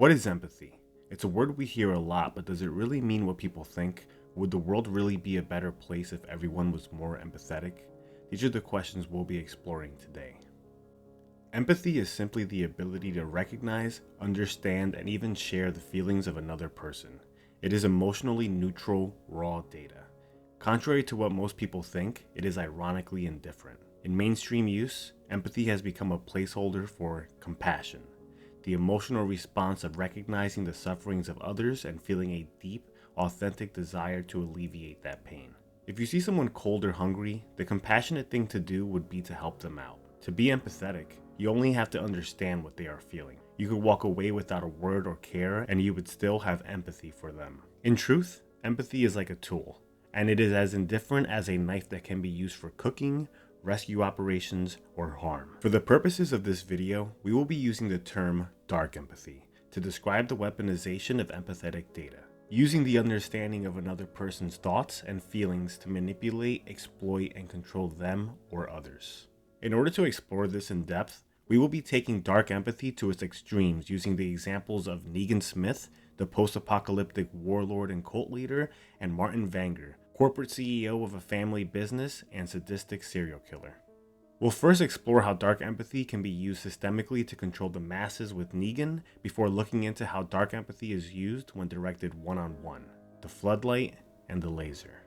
What is empathy? It's a word we hear a lot, but does it really mean what people think? Would the world really be a better place if everyone was more empathetic? These are the questions we'll be exploring today. Empathy is simply the ability to recognize, understand, and even share the feelings of another person. It is emotionally neutral, raw data. Contrary to what most people think, it is ironically indifferent. In mainstream use, empathy has become a placeholder for compassion, the emotional response of recognizing the sufferings of others and feeling a deep, authentic desire to alleviate that pain. If you see someone cold or hungry, the compassionate thing to do would be to help them out. To be empathetic, you only have to understand what they are feeling. You could walk away without a word or care, and you would still have empathy for them. In truth, empathy is like a tool, and it is as indifferent as a knife that can be used for cooking, rescue operations, or harm. For the purposes of this video, we will be using the term dark empathy to describe the weaponization of empathetic data, using the understanding of another person's thoughts and feelings to manipulate, exploit, and control them or others. In order to explore this in depth, we will be taking dark empathy to its extremes using the examples of Negan Smith, the post-apocalyptic warlord and cult leader, and Martin Vanger, corporate CEO of a family business and sadistic serial killer. We'll first explore how dark empathy can be used systemically to control the masses with Negan before looking into how dark empathy is used when directed one-on-one, the floodlight and the laser.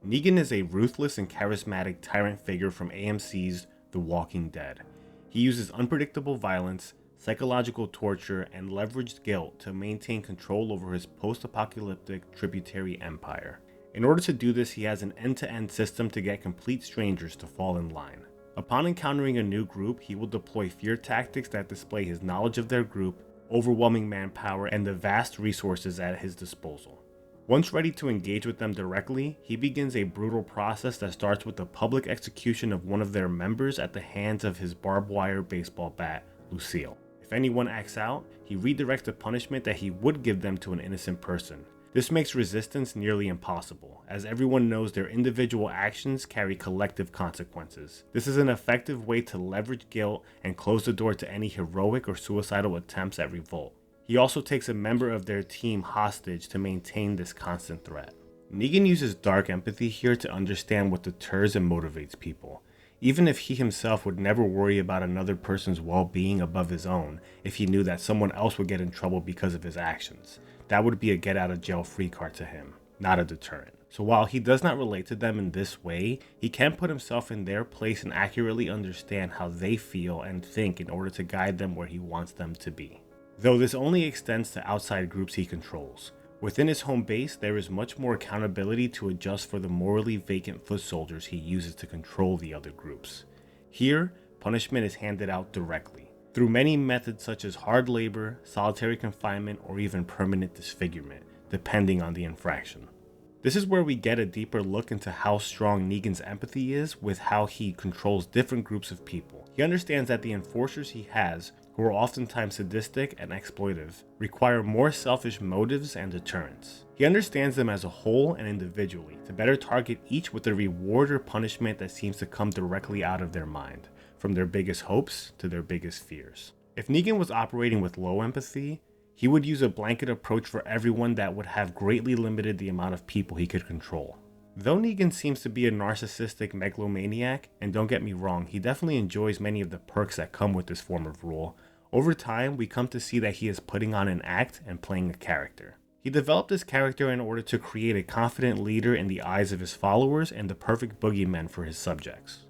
Negan is a ruthless and charismatic tyrant figure from AMC's The Walking Dead. He uses unpredictable violence, psychological torture, and leveraged guilt to maintain control over his post-apocalyptic tributary empire. In order to do this, he has an end-to-end system to get complete strangers to fall in line. Upon encountering a new group, he will deploy fear tactics that display his knowledge of their group, overwhelming manpower, and the vast resources at his disposal. Once ready to engage with them directly, he begins a brutal process that starts with the public execution of one of their members at the hands of his barbed wire baseball bat, Lucille. If anyone acts out, he redirects the punishment that he would give them to an innocent person. This makes resistance nearly impossible, as everyone knows their individual actions carry collective consequences. This is an effective way to leverage guilt and close the door to any heroic or suicidal attempts at revolt. He also takes a member of their team hostage to maintain this constant threat. Negan uses dark empathy here to understand what deters and motivates people. Even if he himself would never worry about another person's well-being above his own, if he knew that someone else would get in trouble because of his actions, that would be a get-out-of-jail-free card to him, not a deterrent. So while he does not relate to them in this way, he can put himself in their place and accurately understand how they feel and think in order to guide them where he wants them to be. Though this only extends to outside groups he controls. Within his home base, there is much more accountability to adjust for the morally vacant foot soldiers he uses to control the other groups. Here, punishment is handed out directly, through many methods such as hard labor, solitary confinement, or even permanent disfigurement, depending on the infraction. This is where we get a deeper look into how strong Negan's empathy is with how he controls different groups of people. He understands that the enforcers he has, who are oftentimes sadistic and exploitive, require more selfish motives and deterrence. He understands them as a whole and individually, to better target each with a reward or punishment that seems to come directly out of their mind, from their biggest hopes to their biggest fears. If Negan was operating with low empathy, he would use a blanket approach for everyone that would have greatly limited the amount of people he could control. Though Negan seems to be a narcissistic megalomaniac, and don't get me wrong, he definitely enjoys many of the perks that come with this form of rule, over time we come to see that he is putting on an act and playing a character. He developed this character in order to create a confident leader in the eyes of his followers and the perfect boogeyman for his subjects.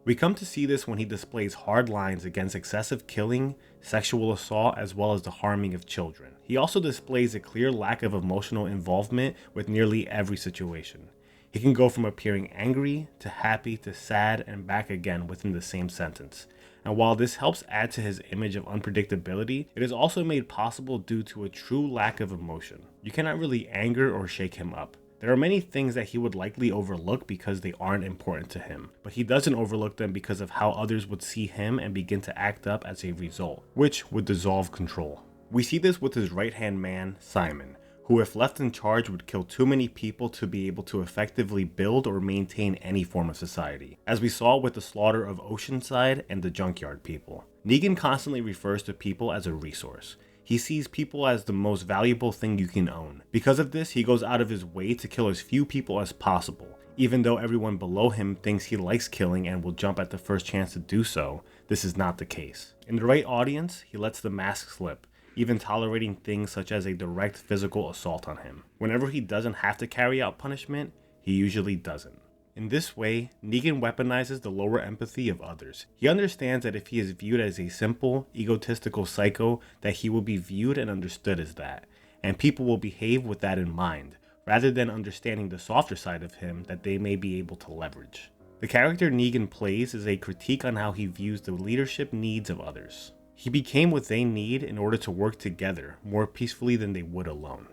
We come to see this when he displays hard lines against excessive killing, sexual assault, as well as the harming of children. He also displays a clear lack of emotional involvement with nearly every situation. He can go from appearing angry, to happy, to sad, and back again within the same sentence. And while this helps add to his image of unpredictability, it is also made possible due to a true lack of emotion. You cannot really anger or shake him up. There are many things that he would likely overlook because they aren't important to him, but he doesn't overlook them because of how others would see him and begin to act up as a result, which would dissolve control. We see this with his right-hand man, Simon, who if left in charge would kill too many people to be able to effectively build or maintain any form of society, as we saw with the slaughter of Oceanside and the Junkyard people. Negan constantly refers to people as a resource. He sees people as the most valuable thing you can own. Because of this, he goes out of his way to kill as few people as possible. Even though everyone below him thinks he likes killing and will jump at the first chance to do so, this is not the case. In the right audience, he lets the mask slip, even tolerating things such as a direct physical assault on him. Whenever he doesn't have to carry out punishment, he usually doesn't. In this way, Negan weaponizes the lower empathy of others. He understands that if he is viewed as a simple, egotistical psycho, that he will be viewed and understood as that, and people will behave with that in mind, rather than understanding the softer side of him that they may be able to leverage. The character Negan plays is a critique on how he views the leadership needs of others. He became what they need in order to work together more peacefully than they would alone.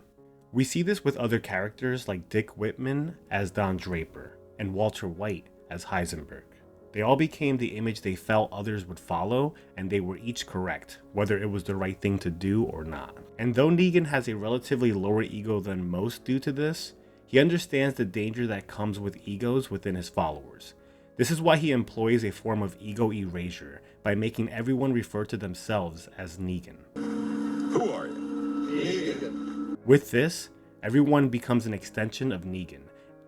We see this with other characters like Dick Whitman as Don Draper and Walter White as Heisenberg. They all became the image they felt others would follow, and they were each correct, whether it was the right thing to do or not. And though Negan has a relatively lower ego than most due to this, he understands the danger that comes with egos within his followers. This is why he employs a form of ego erasure by making everyone refer to themselves as Negan. Who are you? Negan. With this, everyone becomes an extension of Negan.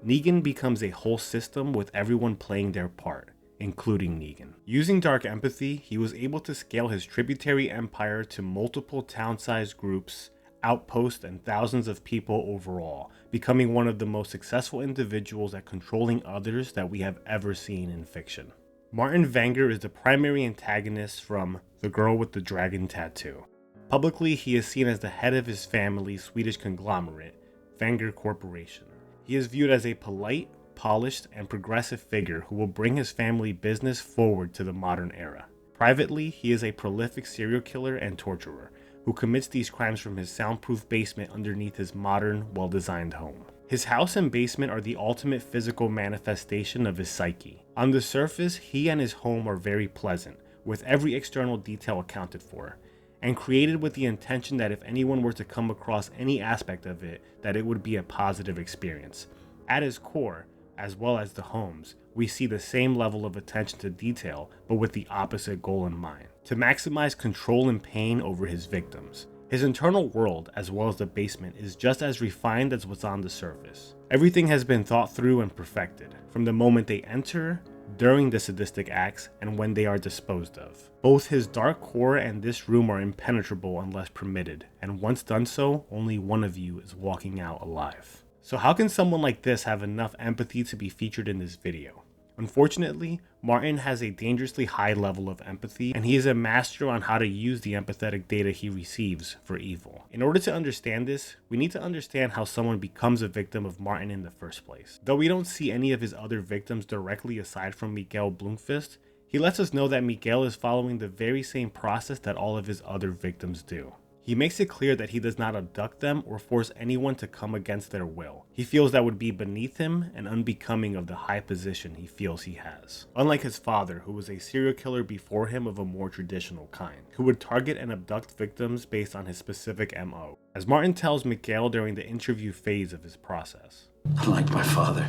Negan becomes a whole system with everyone playing their part, including Negan. Using dark empathy, he was able to scale his tributary empire to multiple town-sized groups, outposts, and thousands of people overall, becoming one of the most successful individuals at controlling others that we have ever seen in fiction. Martin Vanger is the primary antagonist from The Girl with the Dragon Tattoo. Publicly, he is seen as the head of his family's Swedish conglomerate, Vanger Corporation. He is viewed as a polite, polished, and progressive figure who will bring his family business forward to the modern era. Privately, he is a prolific serial killer and torturer who commits these crimes from his soundproof basement underneath his modern, well-designed home. His house and basement are the ultimate physical manifestation of his psyche. On the surface, he and his home are very pleasant, with every external detail accounted for, and created with the intention that if anyone were to come across any aspect of it, that it would be a positive experience. At his core, as well as the homes, we see the same level of attention to detail, but with the opposite goal in mind: to maximize control and pain over his victims. His internal world, as well as the basement, is just as refined as what's on the surface. Everything has been thought through and perfected, from the moment they enter, during the sadistic acts, and when they are disposed of. Both his dark core and this room are impenetrable unless permitted, and once done so, only one of you is walking out alive. So how can someone like this have enough empathy to be featured in this video? Unfortunately, Martin has a dangerously high level of empathy, and he is a master on how to use the empathetic data he receives for evil. In order to understand this, we need to understand how someone becomes a victim of Martin in the first place. Though we don't see any of his other victims directly aside from Miguel Bloomfist, he lets us know that Miguel is following the very same process that all of his other victims do. He makes it clear that he does not abduct them or force anyone to come against their will. He feels that would be beneath him and unbecoming of the high position he feels he has. Unlike his father, who was a serial killer before him of a more traditional kind, who would target and abduct victims based on his specific MO. As Martin tells Miguel during the interview phase of his process. Like my father.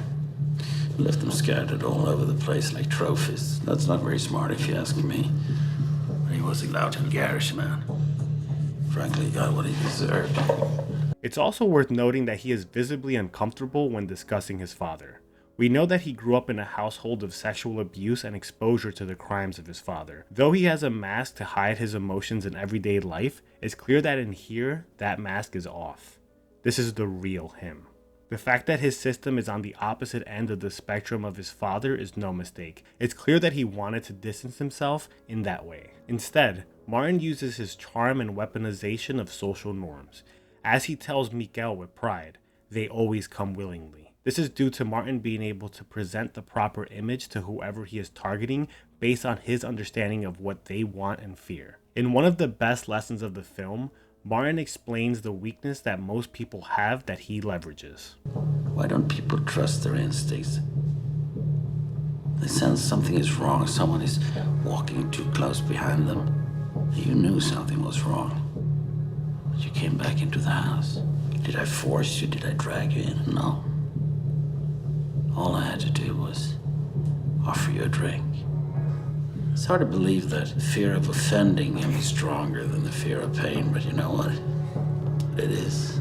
Left them scattered all over the place like trophies. That's not very smart if you ask me. He was a loud and garish man. Frankly, he got what he deserved. It's also worth noting that he is visibly uncomfortable when discussing his father. We know that he grew up in a household of sexual abuse and exposure to the crimes of his father. Though he has a mask to hide his emotions in everyday life, it's clear that in here, that mask is off. This is the real him. The fact that his system is on the opposite end of the spectrum of his father is no mistake. It's clear that he wanted to distance himself in that way. Instead, Martin uses his charm and weaponization of social norms. As he tells Miguel with pride, they always come willingly. This is due to Martin being able to present the proper image to whoever he is targeting based on his understanding of what they want and fear. In one of the best lessons of the film, Martin explains the weakness that most people have that he leverages. Why don't people trust their instincts? They sense something is wrong, someone is walking too close behind them. You knew something was wrong, but you came back into the house. Did I force you? Did I drag you in? No. All I had to do was offer you a drink. It's hard to believe that fear of offending can be stronger than the fear of pain, but you know what? It is.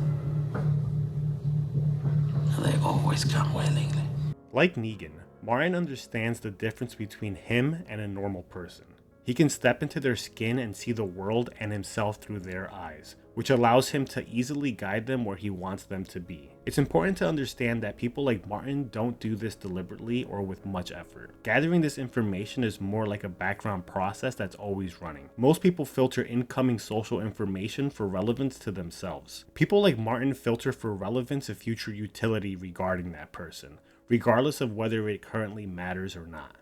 And they always come willingly. Like Negan, Martin understands the difference between him and a normal person. He can step into their skin and see the world and himself through their eyes, which allows him to easily guide them where he wants them to be. It's important to understand that people like Martin don't do this deliberately or with much effort. Gathering this information is more like a background process that's always running. Most people filter incoming social information for relevance to themselves. People like Martin filter for relevance of future utility regarding that person, regardless of whether it currently matters or not.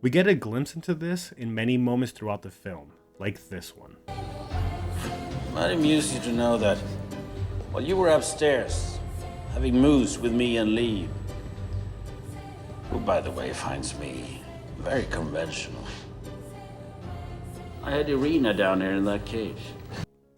We get a glimpse into this in many moments throughout the film, like this one. It might amuse you to know that while you were upstairs, having moose with me and Lee, who by the way finds me very conventional, I had Irina down there in that cage.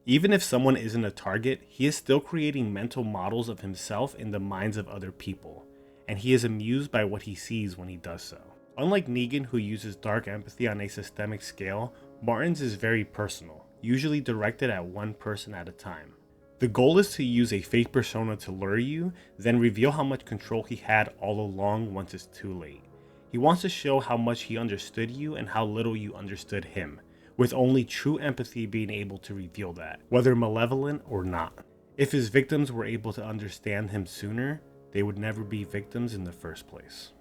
Even if someone isn't a target, he is still creating mental models of himself in the minds of other people, and he is amused by what he sees when he does so. Unlike Negan, who uses dark empathy on a systemic scale, Martin's is very personal, usually directed at one person at a time. The goal is to use a fake persona to lure you, then reveal how much control he had all along once it's too late. He wants to show how much he understood you and how little you understood him, with only true empathy being able to reveal that, whether malevolent or not. If his victims were able to understand him sooner, they would never be victims in the first place.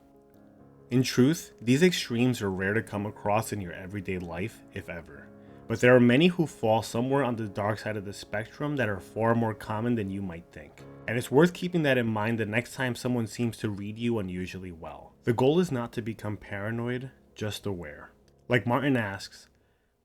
In truth, these extremes are rare to come across in your everyday life, if ever. But there are many who fall somewhere on the dark side of the spectrum that are far more common than you might think. And it's worth keeping that in mind the next time someone seems to read you unusually well. The goal is not to become paranoid, just aware. Like Martin asks,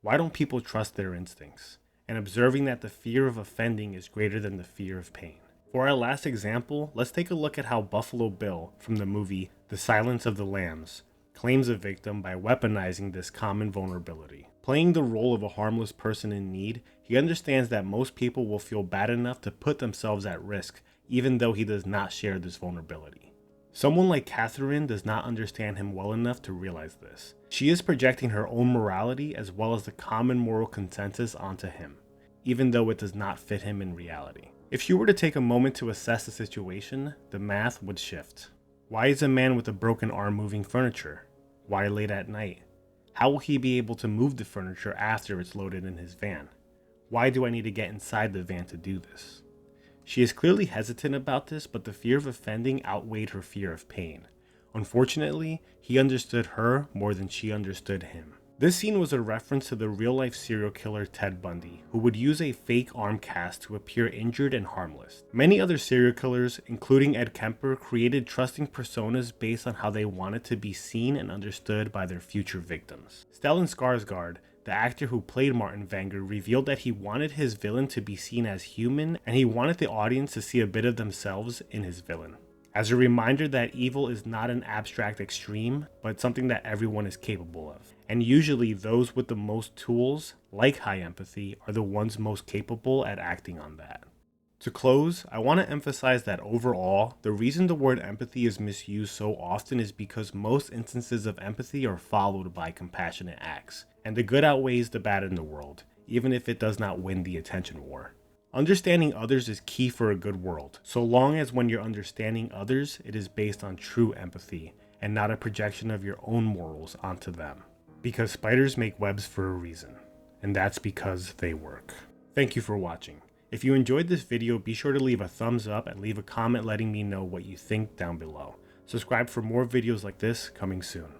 why don't people trust their instincts? And observing that the fear of offending is greater than the fear of pain. For our last example, let's take a look at how Buffalo Bill, from the movie The Silence of the Lambs, claims a victim by weaponizing this common vulnerability. Playing the role of a harmless person in need, he understands that most people will feel bad enough to put themselves at risk, even though he does not share this vulnerability. Someone like Catherine does not understand him well enough to realize this. She is projecting her own morality as well as the common moral consensus onto him, even though it does not fit him in reality. If you were to take a moment to assess the situation, the math would shift. Why is a man with a broken arm moving furniture? Why late at night? How will he be able to move the furniture after it's loaded in his van? Why do I need to get inside the van to do this? She is clearly hesitant about this, but the fear of offending outweighed her fear of pain. Unfortunately, he understood her more than she understood him. This scene was a reference to the real-life serial killer Ted Bundy, who would use a fake arm cast to appear injured and harmless. Many other serial killers, including Ed Kemper, created trusting personas based on how they wanted to be seen and understood by their future victims. Stellan Skarsgård, the actor who played Martin Vanger, revealed that he wanted his villain to be seen as human, and he wanted the audience to see a bit of themselves in his villain. As a reminder that evil is not an abstract extreme, but something that everyone is capable of. And usually those with the most tools, like high empathy, are the ones most capable at acting on that. To close, I want to emphasize that overall, the reason the word empathy is misused so often is because most instances of empathy are followed by compassionate acts, and the good outweighs the bad in the world, even if it does not win the attention war. Understanding others is key for a good world, so long as when you're understanding others, it is based on true empathy, and not a projection of your own morals onto them. Because spiders make webs for a reason, and that's because they work. Thank you for watching. If you enjoyed this video, be sure to leave a thumbs up and leave a comment letting me know what you think down below. Subscribe for more videos like this coming soon.